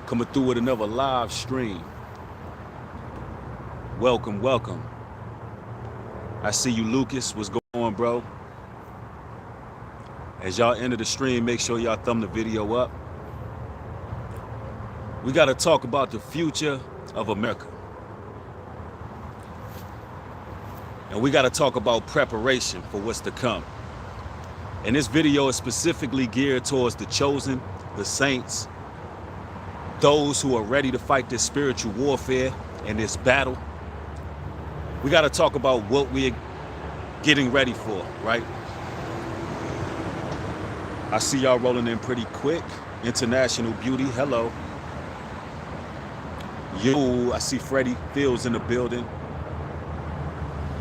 Coming through with another live stream. Welcome, welcome. I see you, Lucas. What's going on, bro? As y'all enter the stream, make sure y'all thumb the video up. We got to talk about the future of America. And we got to talk about preparation for what's to come. And this video is specifically geared towards the chosen, the saints, those who are ready to fight this spiritual warfare and this battle. We got to talk about what we're getting ready for, right? I see y'all rolling in pretty quick. International Beauty, hello. Yo, I see Freddie Fields in the building.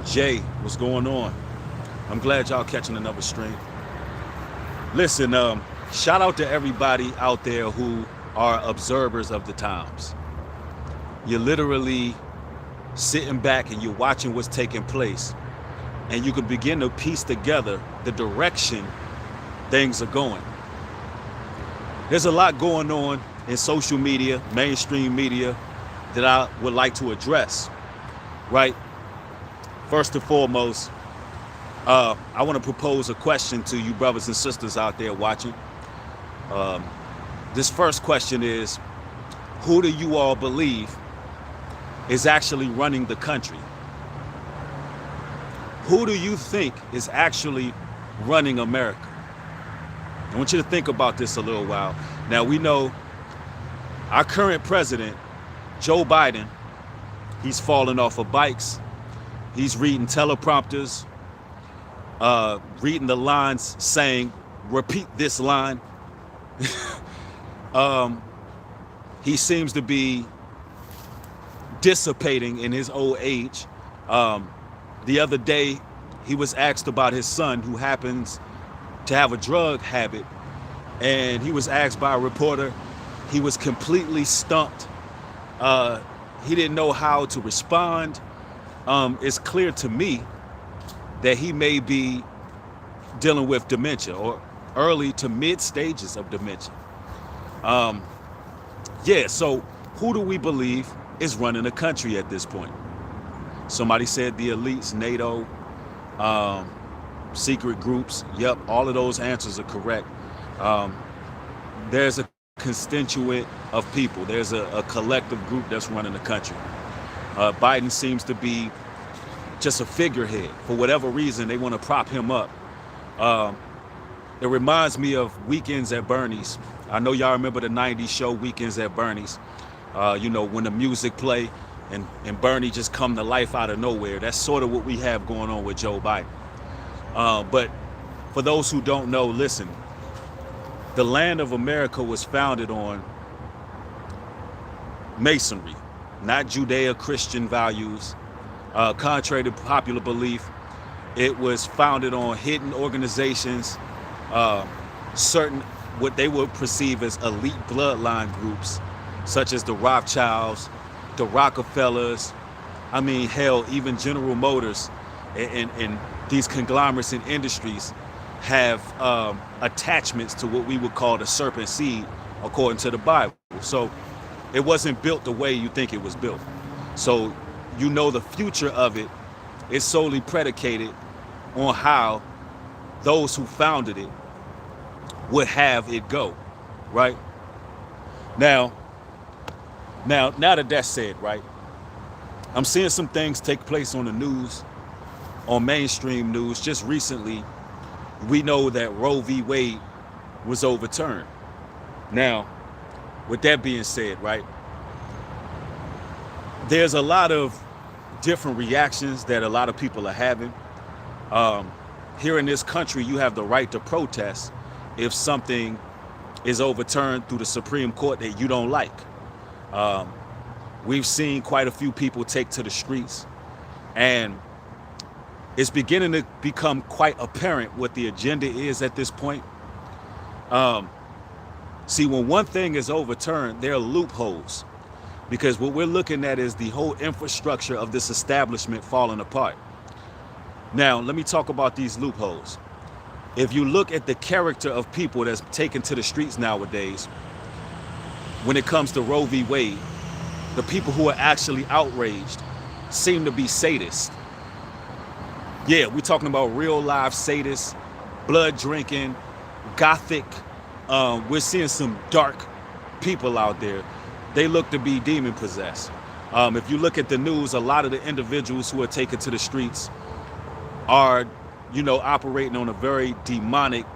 Jay, what's going on? I'm glad y'all catching another stream. Listen, shout out to everybody out there who are observers of the times. You're literally sitting back and you're watching what's taking place, and you can begin to piece together the direction things are going. There's a lot going on in social media, mainstream media, that I would like to address, right? First and foremost, I want to propose a question to you brothers and sisters out there watching. This first question is, who do you all believe is actually running the country? Who do you think is actually running America? I want you to think about this a little while. Now, we know our current president, Joe Biden, he's falling off of bikes. He's reading teleprompters, reading the lines saying, repeat this line. He seems to be dissipating in his old age. The other day, he was asked about his son, who happens to have a drug habit, and he was asked by a reporter. He was completely stumped. He didn't know how to respond. It's clear to me that he may be dealing with dementia or early to mid stages of dementia. So who do we believe is running the country at this point? Somebody said the elites, NATO, secret groups. Yep, all of those answers are correct. There's a constituent of people. There's a collective group that's running the country. Biden seems to be just a figurehead. For whatever reason, they want to prop him up. It reminds me of Weekends at Bernie's. I know y'all remember the 90s show Weekends at Bernie's. When the music play and Bernie just come to life out of nowhere. That's sort of what we have going on with Joe Biden. But for those who don't know, listen, the land of America was founded on masonry, not Judeo-Christian values. Contrary to popular belief, it was founded on hidden organizations, certain what they would perceive as elite bloodline groups, such as the Rothschilds, the Rockefellers. I mean, hell, even General Motors and these conglomerates and industries have attachments to what we would call the serpent seed, according to the Bible. So it wasn't built the way you think it was built. So the future of it is solely predicated on how those who founded it would have it go, right? Now that that's said, right, I'm seeing some things take place on the news, on mainstream news. Just recently, we know that Roe v. Wade was overturned. Now, with that being said, right, there's a lot of different reactions that a lot of people are having. Here in this country, you have the right to protest if something is overturned through the Supreme Court that you don't like. We've seen quite a few people take to the streets, and it's beginning to become quite apparent what the agenda is at this point. See, when one thing is overturned, there are loopholes, because what we're looking at is the whole infrastructure of this establishment falling apart. Now, let me talk about these loopholes. If you look at the character of people that's taken to the streets nowadays, when it comes to Roe v. Wade, the people who are actually outraged seem to be sadists. Yeah, we're talking about real live sadists, blood drinking, gothic. We're seeing some dark people out there. They look to be demon possessed. If you look at the news, a lot of the individuals who are taken to the streets are, operating on a very demonic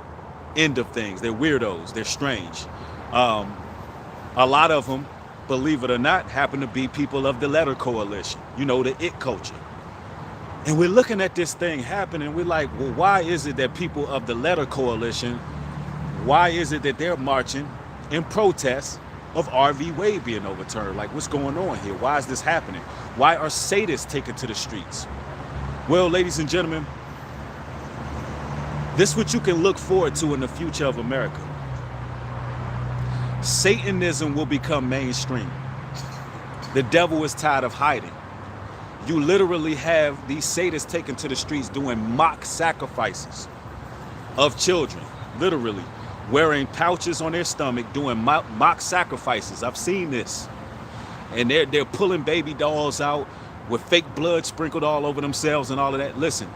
end of things. They're weirdos. They're strange. A lot of them, believe it or not, happen to be people of the letter coalition, the it culture. And we're looking at this thing happening. We're like, well, why is it that people of the letter coalition, why is it that they're marching in protest of R.V. Wade being overturned? Like, what's going on here? Why is this happening? Why are sadists taken to the streets? Well, ladies and gentlemen, this is what you can look forward to in the future of America. Satanism will become mainstream. The devil is tired of hiding. You literally have these sadists taken to the streets doing mock sacrifices of children, literally wearing pouches on their stomach, doing mock sacrifices. I've seen this. And they're pulling baby dolls out with fake blood sprinkled all over themselves and all of that. Listen,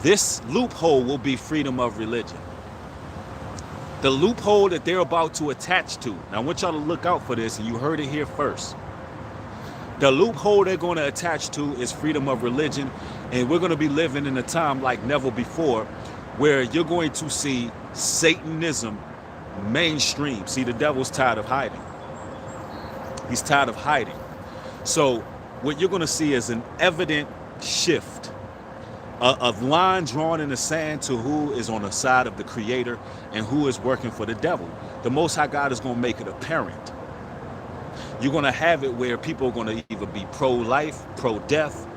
this loophole will be freedom of religion. The loophole that they're about to attach to. Now I want y'all to look out for this, and you heard it here first. The loophole they're going to attach to is freedom of religion, and we're going to be living in a time like never before where you're going to see Satanism mainstream. See, the devil's tired of hiding. He's tired of hiding. So what you're going to see is an evident shift, a line drawn in the sand to who is on the side of the Creator and who is working for the devil. The Most High God is going to make it apparent. You're going to have it where people are going to either be pro-life, pro-death,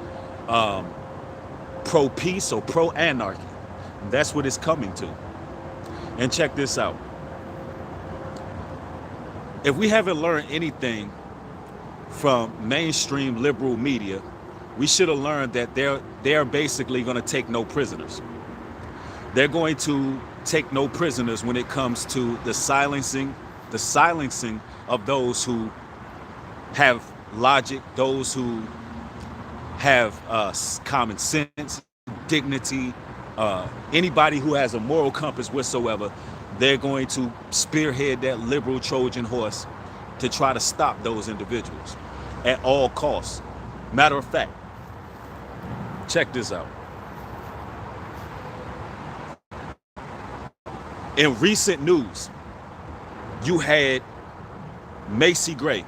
pro-peace, or pro-anarchy. That's what it's coming to. And check this out. If we haven't learned anything from mainstream liberal media, we should have learned that they're basically going to take no prisoners. They're going to take no prisoners when it comes to the silencing of those who have logic, those who have common sense, dignity, anybody who has a moral compass whatsoever. They're going to spearhead that liberal Trojan horse to try to stop those individuals at all costs. Matter of fact, check this out. In recent news, you had Macy Gray.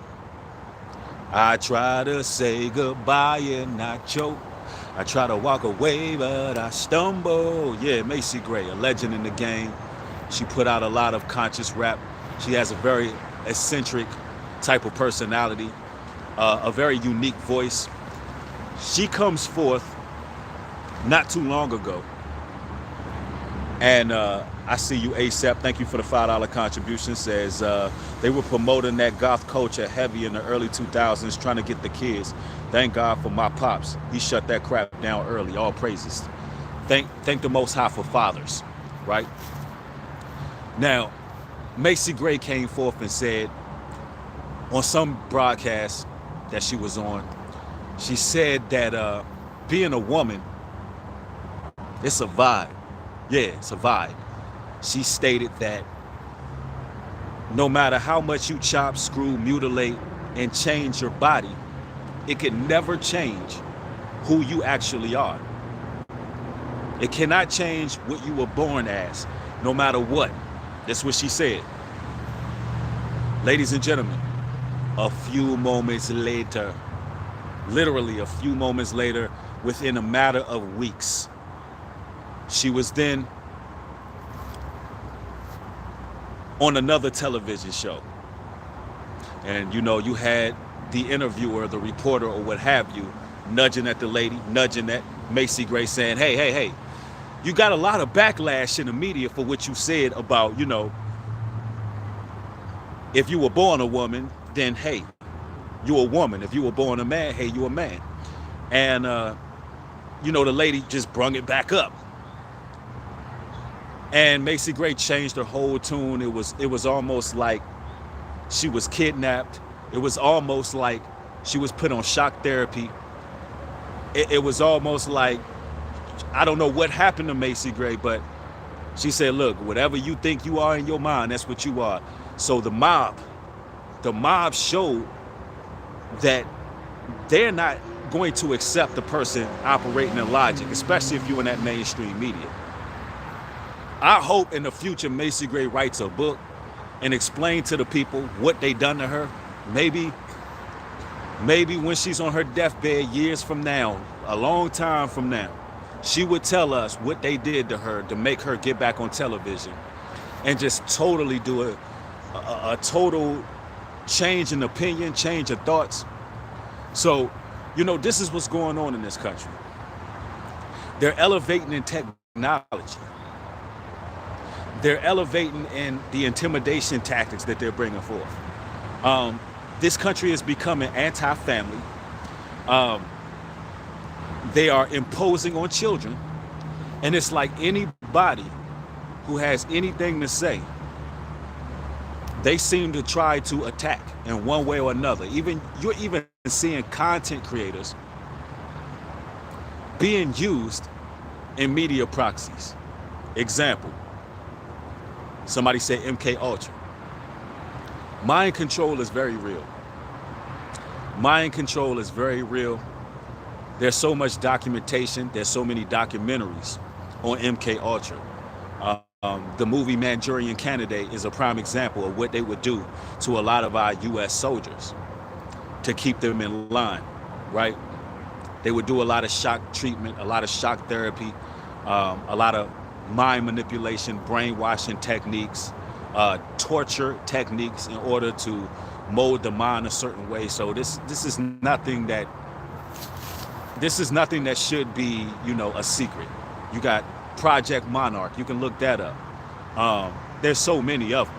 I try to say goodbye and not choke. I try to walk away, but I stumble. Yeah, Macy Gray, a legend in the game. She put out a lot of conscious rap. She has a very eccentric type of personality, a very unique voice. She comes forth not too long ago. And I see you, ASAP. Thank you for the $5 contribution. Says they were promoting that goth culture heavy in the early 2000s, trying to get the kids. Thank God for my pops. He shut that crap down early. All praises. Thank the Most High for fathers, right? Now, Macy Gray came forth and said on some broadcast that she was on, she said that being a woman, it's a vibe. Yeah, it's a vibe. She stated that no matter how much you chop, screw, mutilate, and change your body, it can never change who you actually are. It cannot change what you were born as, no matter what. That's what she said. Ladies and gentlemen, a few moments later, literally a few moments later, within a matter of weeks, she was then on another television show. And you had the interviewer, the reporter, or what have you, nudging at the lady, nudging at Macy Gray, saying, hey, you got a lot of backlash in the media for what you said about, if you were born a woman, then hey, you a woman. If you were born a man, hey, you a man. And the lady just brung it back up. And Macy Gray changed her whole tune. It was almost like She was kidnapped. It was almost like she was put on shock therapy. It was almost like, I don't know what happened to Macy Gray, but she said, look, whatever you think you are in your mind, that's what you are. So the mob showed that they're not going to accept the person operating in logic, especially if you're in that mainstream media. I hope in the future Macy Gray writes a book and explain to the people what they done to her. Maybe when she's on her deathbed years from now, a long time from now, she would tell us what they did to her to make her get back on television and just totally do a total change in opinion, change of thoughts. So, this is what's going on in this country. They're elevating in technology. They're elevating in the intimidation tactics that they're bringing forth. This country is becoming anti-family. They are imposing on children. And it's like anybody who has anything to say, they seem to try to attack in one way or another. You're even seeing content creators being used in media proxies. Example, somebody said MK Ultra. Mind control is very real. Mind control is very real. There's so much documentation. There's so many documentaries on MK Ultra. The movie Manchurian Candidate is a prime example of what they would do to a lot of our U.S. soldiers to keep them in line, right? They would do a lot of shock treatment, a lot of shock therapy, a lot of mind manipulation, brainwashing techniques, torture techniques in order to mold the mind a certain way. So this is nothing that should be, a secret. You got Project Monarch. You can look that up. There's so many of them.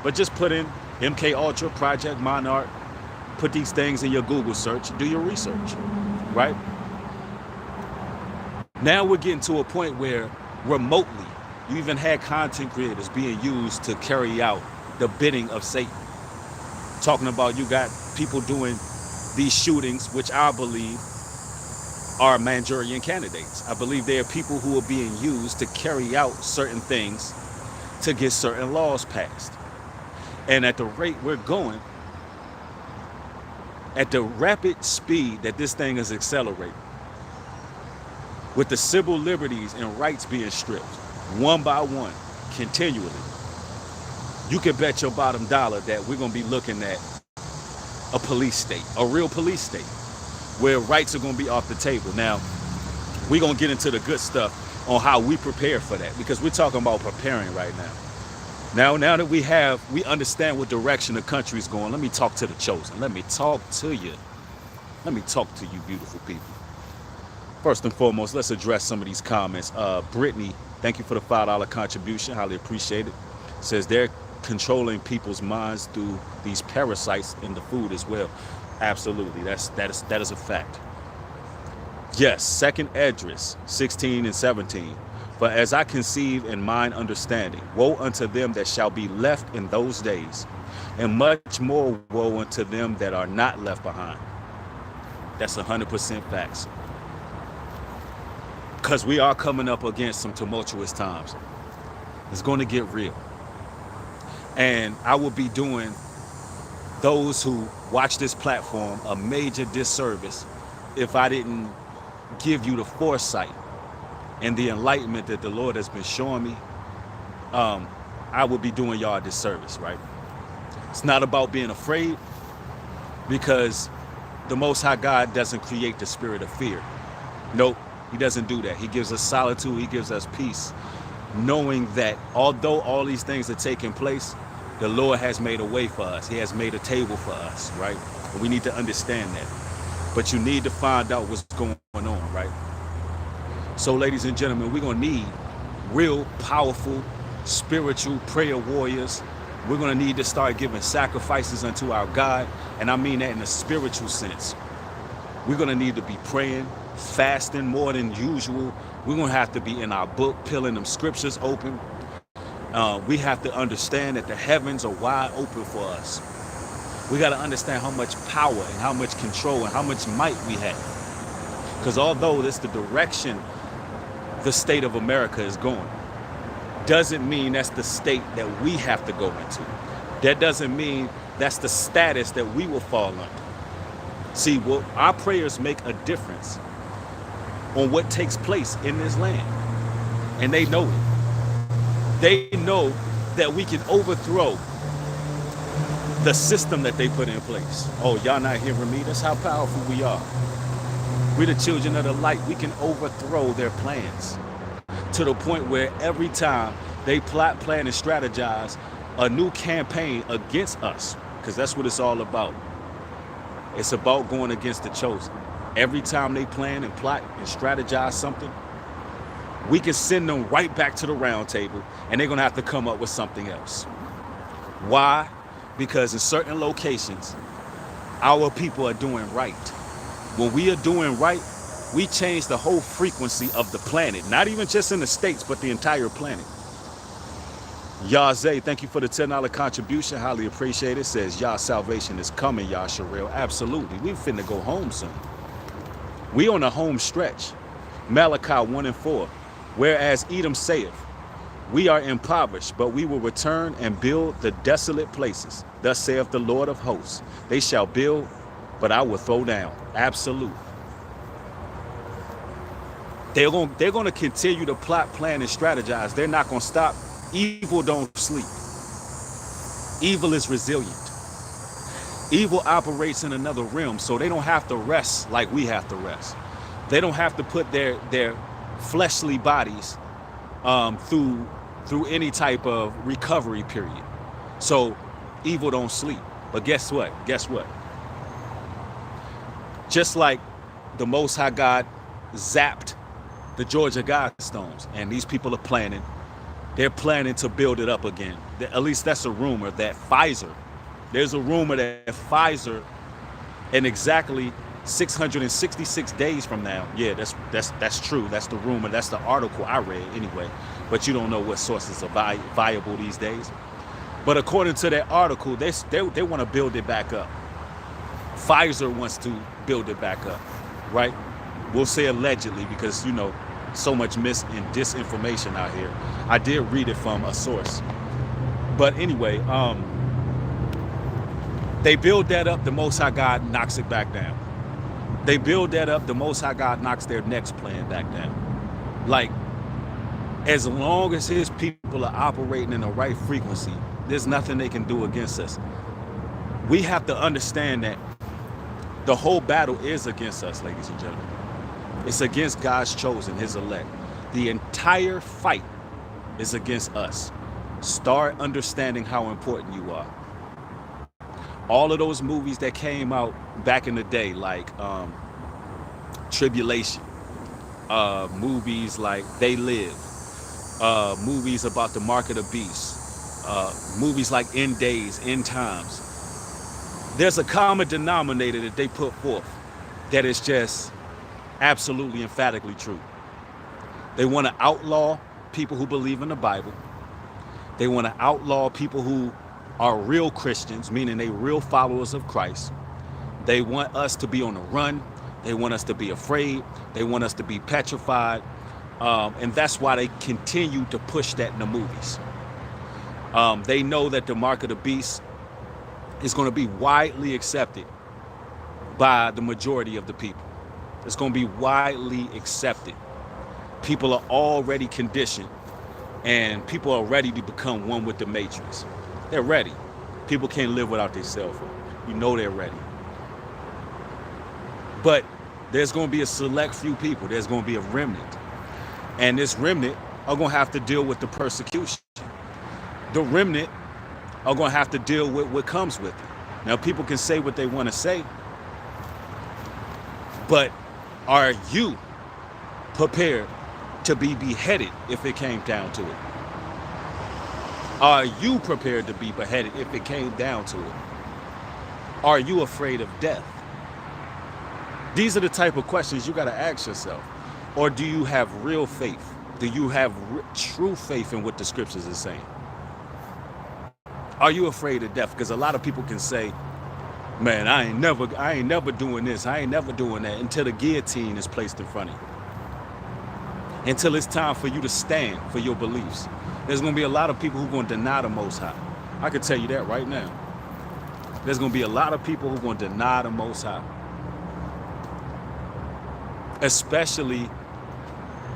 But just put in MK Ultra, Project Monarch, put these things in your Google search, do your research, right? Now we're getting to a point where remotely, you even had content creators being used to carry out the bidding of Satan. Talking about you got people doing these shootings, which I believe are Manchurian candidates. I believe they are people who are being used to carry out certain things to get certain laws passed. And at the rate we're going, at the rapid speed that this thing is accelerating, with the civil liberties and rights being stripped, one by one, continually, you can bet your bottom dollar that we're going to be looking at a police state, a real police state, where rights are going to be off the table. Now, we're going to get into the good stuff on how we prepare for that, because we're talking about preparing right now. Now that we understand what direction the country is going, let me talk to the chosen. Let me talk to you. Let me talk to you, beautiful people. First and foremost, let's address some of these comments. Brittany, thank you for the $5 contribution. Highly appreciate it. Says they're controlling people's minds through these parasites in the food as well. Absolutely, that is a fact. Yes, second address, 16 and 17. For as I conceive in mine understanding, woe unto them that shall be left in those days, and much more woe unto them that are not left behind. That's 100% facts. Because we are coming up against some tumultuous times. It's going to get real. And I will be doing those who watch this platform a major disservice if I didn't give you the foresight and the enlightenment that the Lord has been showing me. I would be doing y'all a disservice, right? It's not about being afraid, because the Most High God doesn't create the spirit of fear. Nope, he doesn't do that. He gives us solitude, he gives us peace, knowing that although all these things are taking place, the Lord has made a way for us. He has made a table for us, right? And we need to understand that. But you need to find out what's going on, right? So, ladies and gentlemen, we're going to need real, powerful, spiritual prayer warriors. We're going to need to start giving sacrifices unto our God. And I mean that in a spiritual sense. We're going to need to be praying, fasting more than usual. We're going to have to be in our book, peeling them scriptures open. We have to understand that the heavens are wide open for us. We got to understand how much power and how much control and how much might we have. Because although this the direction the state of America is going, doesn't mean that's the state that we have to go into. That doesn't mean that's the status that we will fall under. See, well, our prayers make a difference on what takes place in this land. And they know it. They know that we can overthrow the system that they put in place. Oh, y'all not hearing me? That's how powerful we are. We're the children of the light. We can overthrow their plans to the point where every time they plot, plan, and strategize a new campaign against us, because that's what it's all about. It's about going against the chosen. Every time they plan and plot and strategize something, we can send them right back to the round table, and they're going to have to come up with something else. Why? Because in certain locations, our people are doing right. When we are doing right, we change the whole frequency of the planet, not even just in the States, but the entire planet. Yazay, thank you for the $10 contribution. Highly appreciate it. Says, y'all salvation is coming, y'all Sherrill. Absolutely. We finna go home soon. We on the home stretch. Malachi 1:4. Whereas Edom saith, we are impoverished, but we will return and build the desolate places. Thus saith the Lord of hosts. They shall build, but I will throw down. Absolute. They're going to continue to plot, plan, and strategize. They're not going to stop. Evil don't sleep. Evil is resilient. Evil operates in another realm, so they don't have to rest like we have to rest. They don't have to put their fleshly bodies through any type of recovery period. So evil don't sleep. But guess what? Just like the Most High God zapped the Georgia Guidestones, and these people are planning. They're planning to build it up again. At least that's a rumor that Pfizer. There's a rumor that Pfizer, in exactly 666 days from now. Yeah, that's true. That's the rumor. That's the article I read anyway. But you don't know what sources are viable these days. But according to that article, they want to build it back up. Pfizer wants to build it back up, right? We'll say allegedly because, you know, so much mis and disinformation out here. I did read it from a source. But anyway, they build that up, the Most High God knocks it back down. They build that up, the Most High God knocks their next plan back down. Like, as long as his people are operating in the right frequency, there's nothing they can do against us. We have to understand that the whole battle is against us, ladies and gentlemen. It's against God's chosen, his elect. The entire fight is against us. Start understanding how important you are. All of those movies that came out back in the day, like Tribulation, movies like They Live, movies about the mark of the beast, movies like End Days, End Times. There's a common denominator that they put forth that is just absolutely emphatically true. They want to outlaw people who believe in the Bible. They want to outlaw people who are real Christians, meaning they real followers of Christ. They want us to be on the run. They want us to be afraid. They want us to be petrified. And that's why they continue to push that in the movies. They know that the mark of the beast is going to be widely accepted by the majority of the people. It's going to be widely accepted. People are already conditioned, and people are ready to become one with the matrix. They're ready. People can't live without their cell phone. You know they're ready. But there's going to be a select few people. There's going to be a remnant. And this remnant are going to have to deal with the persecution. The remnant are going to have to deal with what comes with it. Now, people can say what they want to say, but are you prepared to be beheaded if it came down to it? Are you prepared to be beheaded if it came down to it? Are you afraid of death? These are the type of questions you got to ask yourself. Or do you have real faith? Do you have true faith in what the scriptures are saying? Are you afraid of death? Because a lot of people can say, Man, I ain't never doing this. I ain't never doing that until the guillotine is placed in front of you. Until it's time for you to stand for your beliefs. There's going to be a lot of people who are going to deny the Most High. I can tell you that right now. There's going to be a lot of people who are going to deny the Most High. Especially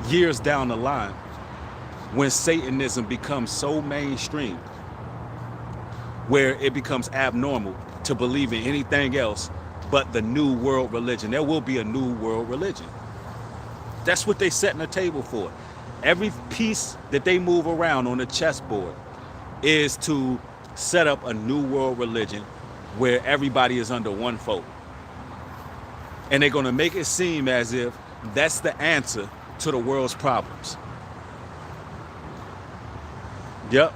years down the line when Satanism becomes so mainstream, where it becomes abnormal to believe in anything else but the new world religion. There will be a new world religion. That's what they setting the table for. Every piece that they move around on the chessboard is to set up a new world religion where everybody is under one fold. And they're going to make it seem as if that's the answer to the world's problems. Yep.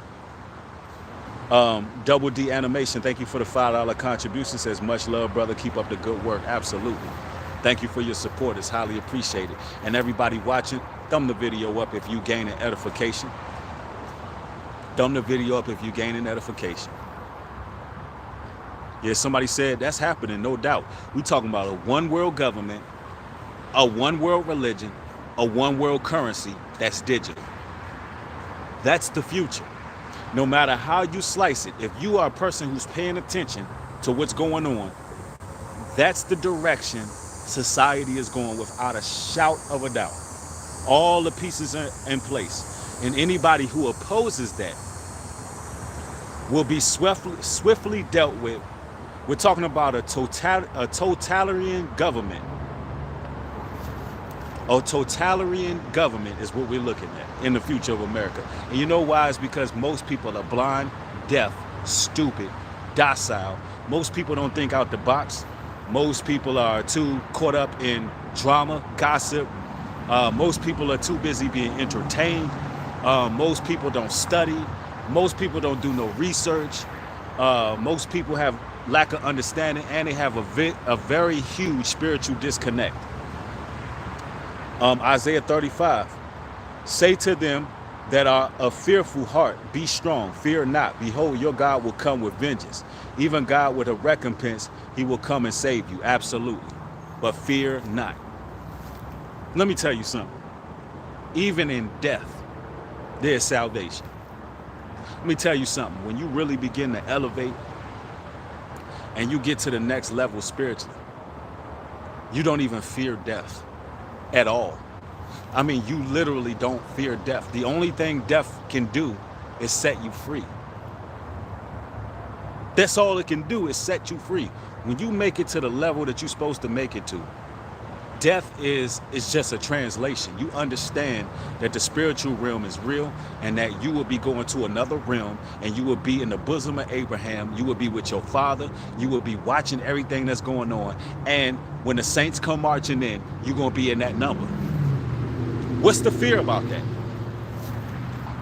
Double D Animation, thank you for the $5 contribution. Says, much love, brother. Keep up the good work. Absolutely. Thank you for your support. It's highly appreciated. And everybody watching, thumb the video up if you gain an edification. Thumb the video up if you gain an edification. Yeah, somebody said that's happening, no doubt. We're talking about a one world government, a one world religion, a one world currency that's digital. That's the future. No matter how you slice it, if you are a person who's paying attention to what's going on, that's the direction society is going without a shout of a doubt. All the pieces are in place. And anybody who opposes that will be swiftly dealt with. We're talking about a totalitarian government. A totalitarian government is what we're looking at in the future of America. And you know why? It's because most people are blind, deaf, stupid, docile. Most people don't think out the box. Most people are too caught up in drama, gossip. Most people are too busy being entertained. Most people don't study. Most people don't do no research. Most people have lack of understanding, and they have a very huge spiritual disconnect. Isaiah 35, say to them that are of fearful heart, be strong, fear not. Behold, your God will come with vengeance. Even God with a recompense, he will come and save you. Absolutely. But fear not. Let me tell you something. Even in death, there's salvation. Let me tell you something. When you really begin to elevate and you get to the next level spiritually, you don't even fear death at all. I mean, you literally don't fear death. The only thing death can do is set you free. That's all it can do, is set you free. When you make it to the level that you're supposed to make it to, death is just a translation. You understand that the spiritual realm is real and that you will be going to another realm and you will be in the bosom of Abraham. You will be with your father. You will be watching everything that's going on. And when the saints come marching in, you're going to be in that number. What's the fear about that?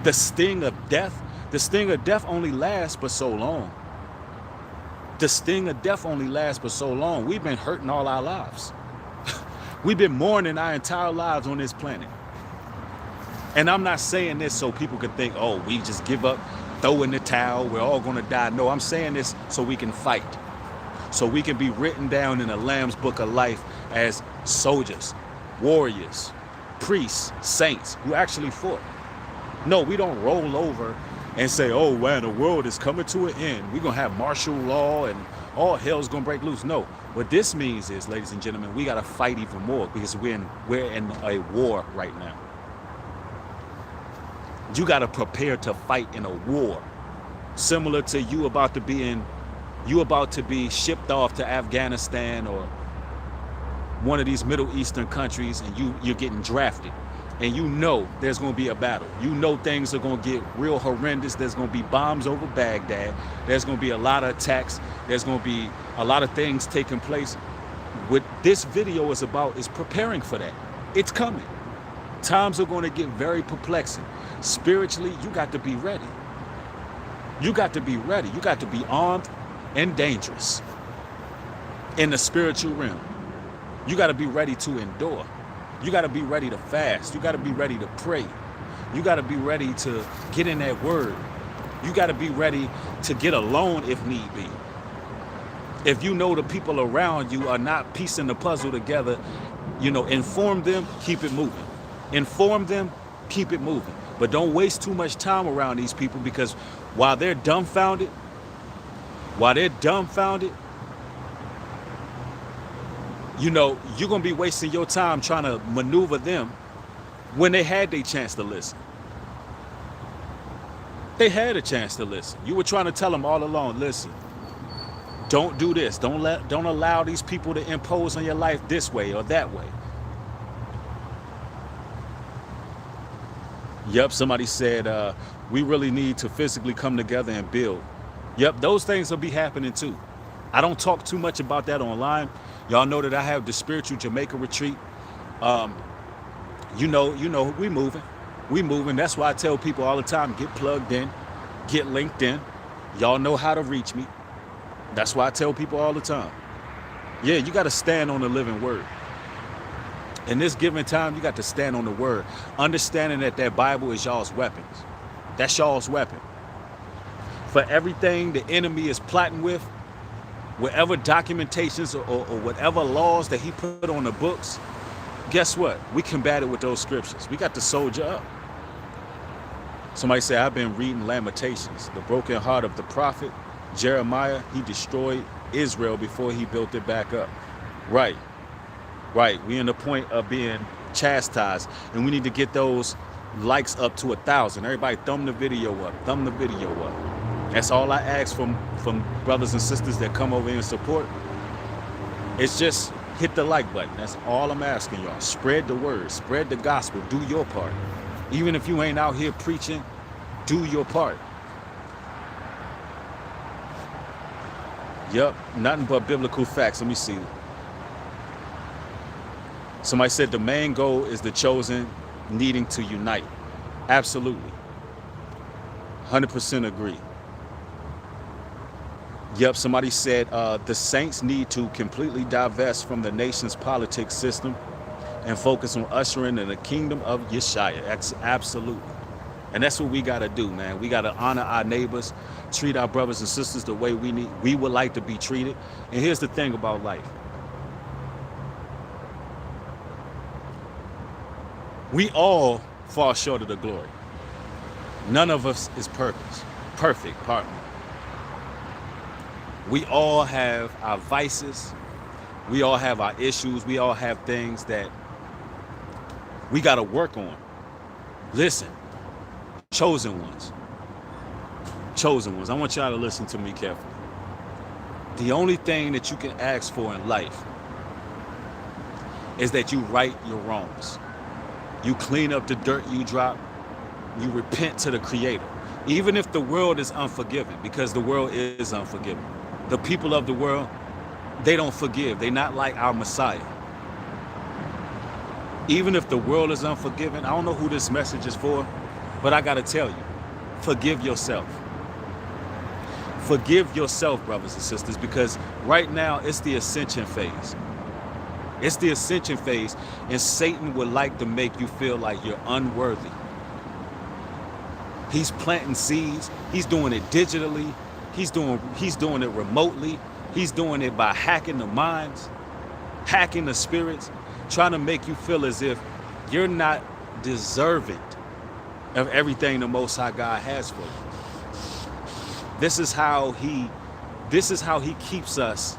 The sting of death? The sting of death only lasts but so long. The sting of death only lasts but so long. We've been hurting all our lives. We've been mourning our entire lives on this planet. And I'm not saying this so people can think, oh, we just give up, throw in the towel, we're all going to die. No, I'm saying this so we can fight. So we can be written down in the Lamb's Book of Life as soldiers, warriors, priests, saints who actually fought. No, we don't roll over and say, oh, man, the world is coming to an end. We're going to have martial law and all hell's going to break loose. No. What this means is, ladies and gentlemen, we got to fight even more because we're in a war right now. You got to prepare to fight in a war, similar to you about to be shipped off to Afghanistan or one of these Middle Eastern countries, and you're getting drafted, and you know there's going to be a battle. You know things are going to get real horrendous. There's going to be bombs over Baghdad. There's going to be a lot of attacks. There's going to be a lot of things taking place. What this video is about is preparing for that. It's coming. Times are going to get very perplexing. Spiritually, you got to be ready. You got to be ready. You got to be armed and dangerous in the spiritual realm. You got to be ready to endure. You got to be ready to fast. You got to be ready to pray. You got to be ready to get in that word. You got to be ready to get alone if need be. If you know the people around you are not piecing the puzzle together, inform them, keep it moving. Inform them, keep it moving. But don't waste too much time around these people, because while they're dumbfounded, you're going to be wasting your time trying to maneuver them when they had their chance to listen. They had a chance to listen. You were trying to tell them all along, listen, don't do this. Don't allow these people to impose on your life this way or that way. Yep, somebody said, we really need to physically come together and build. Yep, those things will be happening too. I don't talk too much about that online. Y'all know that I have the Spiritual Jamaica Retreat. We moving. We moving. That's why I tell people all the time, get plugged in, get linked in. Y'all know how to reach me. That's why I tell people all the time. Yeah, you got to stand on the living word. In this given time, you got to stand on the word, understanding that Bible is y'all's weapons. That's y'all's weapon. For everything the enemy is plotting with, whatever documentations or whatever laws that he put on the books, guess what? We combat it with those scriptures. We got to soldier up. Somebody said, I've been reading Lamentations, the broken heart of the prophet Jeremiah. He destroyed Israel before he built it back up. Right. We in the point of being chastised, and we need to get those likes up to 1,000. Everybody thumb the video up. That's all I ask from brothers and sisters that come over here and support. It's just hit the like button. That's all I'm asking y'all. Spread the word, spread the gospel, do your part. Even if you ain't out here preaching, do your part. Yep, nothing but biblical facts. Let me see. Somebody said the main goal is the chosen needing to unite. Absolutely. 100% agree. Yep, somebody said the saints need to completely divest from the nation's politics system and focus on ushering in the kingdom of Yeshua. Absolutely. And that's what we got to do, man. We got to honor our neighbors, treat our brothers and sisters the way we would like to be treated. And here's the thing about life. We all fall short of the glory. None of us is perfect, pardon me. We all have our vices. We all have our issues. We all have things that we got to work on. Listen, chosen ones. I want y'all to listen to me carefully. The only thing that you can ask for in life is that you right your wrongs. You clean up the dirt you drop. You repent to the Creator. Even if the world is unforgiving, because the world is unforgiving. The people of the world, they don't forgive. They're not like our Messiah. Even if the world is unforgiving, I don't know who this message is for, but I got to tell you, forgive yourself. Forgive yourself, brothers and sisters, because right now it's the ascension phase. It's the ascension phase, and Satan would like to make you feel like you're unworthy. He's planting seeds. He's doing it digitally. He's doing it remotely. He's doing it by hacking the minds, hacking the spirits, trying to make you feel as if you're not deserving of everything the Most High God has for you. This is how he keeps us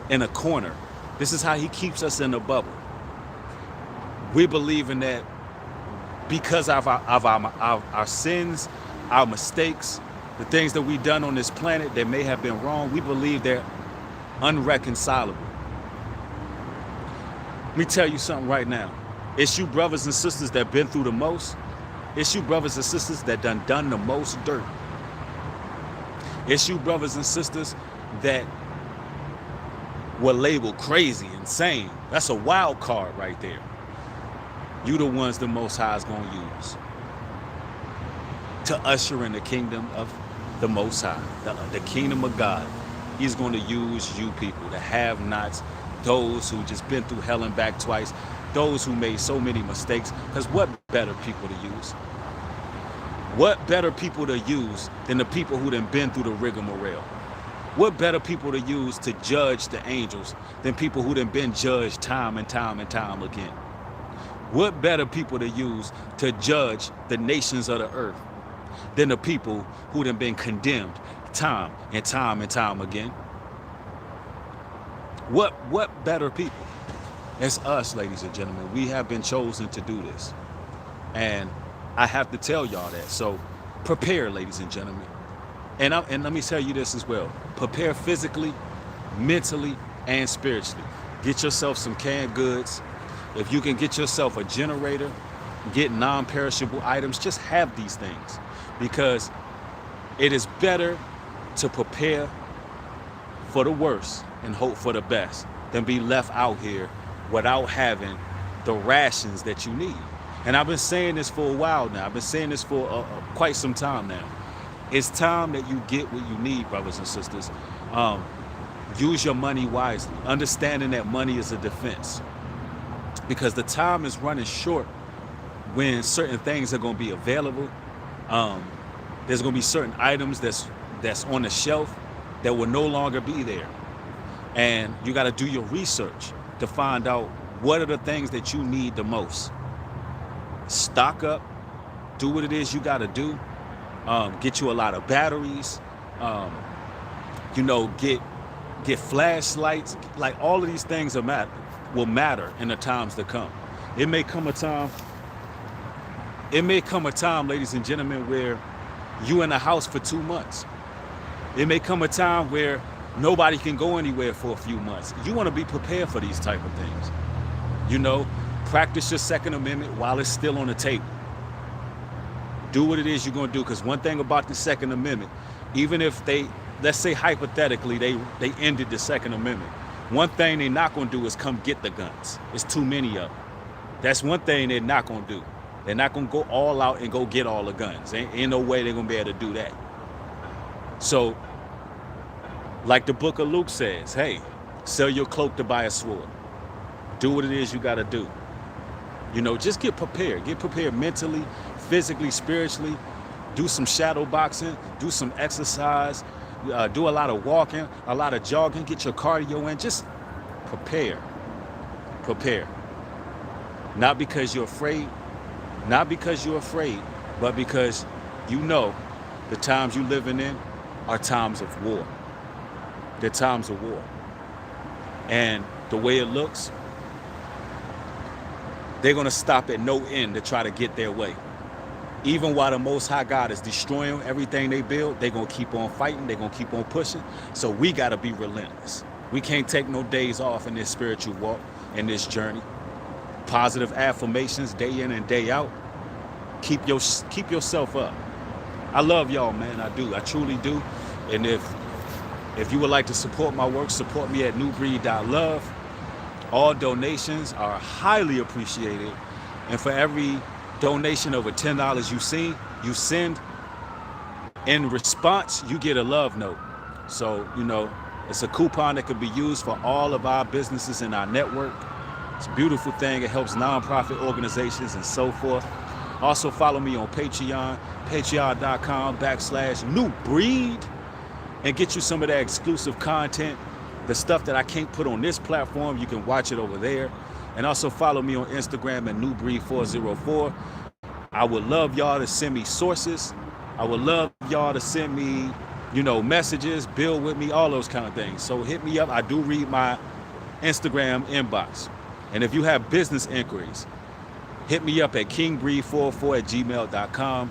in a corner. This is how he keeps us in a bubble. We believe in that because of our sins, our mistakes, the things that we've done on this planet that may have been wrong, we believe they're unreconcilable. Let me tell you something right now. It's you brothers and sisters that been through the most. It's you brothers and sisters that done the most dirt. It's you brothers and sisters that were labeled crazy, insane. That's a wild card right there. You the ones the Most High is going to use to usher in the kingdom of the Most High, the kingdom of God. He's going to use you people, the have-nots, those who just been through hell and back twice, those who made so many mistakes. Because what better people to use? What better people to use than the people who done been through the rigmarole? What better people to use to judge the angels than people who done been judged time and time and time again? What better people to use to judge the nations of the earth than the people who done been condemned time and time and time again? What better people? It's us, ladies and gentlemen. We have been chosen to do this. And I have to tell y'all that. So prepare, ladies and gentlemen. And let me tell you this as well. Prepare physically, mentally, and spiritually. Get yourself some canned goods. If you can get yourself a generator, get non-perishable items, just have these things. Because it is better to prepare for the worst and hope for the best than be left out here without having the rations that you need. And I've been saying this for a while now. I've been saying this for quite some time now. It's time that you get what you need, brothers and sisters. Use your money wisely, understanding that money is a defense. Because the time is running short when certain things are going to be available. There's going to be certain items that's on the shelf that will no longer be there. And you got to do your research to find out what are the things that you need the most. Stock up, do what it is you got to do. Get you a lot of batteries, get flashlights. Like, all of these things will matter in the times to come. It may come a time, ladies and gentlemen, where you in the house for 2 months. It may come a time where nobody can go anywhere for a few months. You want to be prepared for these type of things. Practice your Second Amendment while it's still on the table. Do what it is you're going to do, because one thing about the Second Amendment, even if let's say hypothetically, they ended the Second Amendment, one thing they're not going to do is come get the guns. It's too many of them. That's one thing they're not going to do. They're not going to go all out and go get all the guns. Ain't no way they're going to be able to do that. So, like the book of Luke says, hey, sell your cloak to buy a sword. Do what it is you got to do. Just get prepared. Get prepared mentally, physically, spiritually. Do some shadow boxing. Do some exercise. Do a lot of walking, a lot of jogging. Get your cardio in. Just prepare. Prepare. Not because you're afraid. Not because you're afraid, but because the times you're living in are times of war. They're times of war. And the way it looks, they're going to stop at no end to try to get their way. Even while the Most High God is destroying everything they build, they're going to keep on fighting. They're going to keep on pushing. So we got to be relentless. We can't take no days off in this spiritual walk, in this journey. Positive affirmations day in and day out. Keep yourself up. I love y'all, man. I do. I truly do. And if you would like to support my work, support me at Nubreed.love. All donations are highly appreciated. And for every donation over $10 you send, in response, you get a love note. So, it's a coupon that could be used for all of our businesses in our network. It's a beautiful thing. It helps nonprofit organizations and so forth. Also follow me on Patreon, patreon.com/Nubreed, and get you some of that exclusive content. The stuff that I can't put on this platform, you can watch it over there. And also follow me on Instagram at Nubreed404. I would love y'all to send me sources. I would love y'all to send me, messages, build with me, all those kind of things. So hit me up. I do read my Instagram inbox. And if you have business inquiries, hit me up at kingbreed404@gmail.com.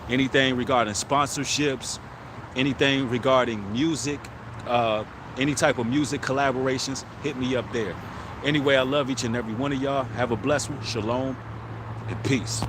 Anything regarding sponsorships, anything regarding music, any type of music collaborations, hit me up there. Anyway, I love each and every one of y'all. Have a blessed one. Shalom and peace.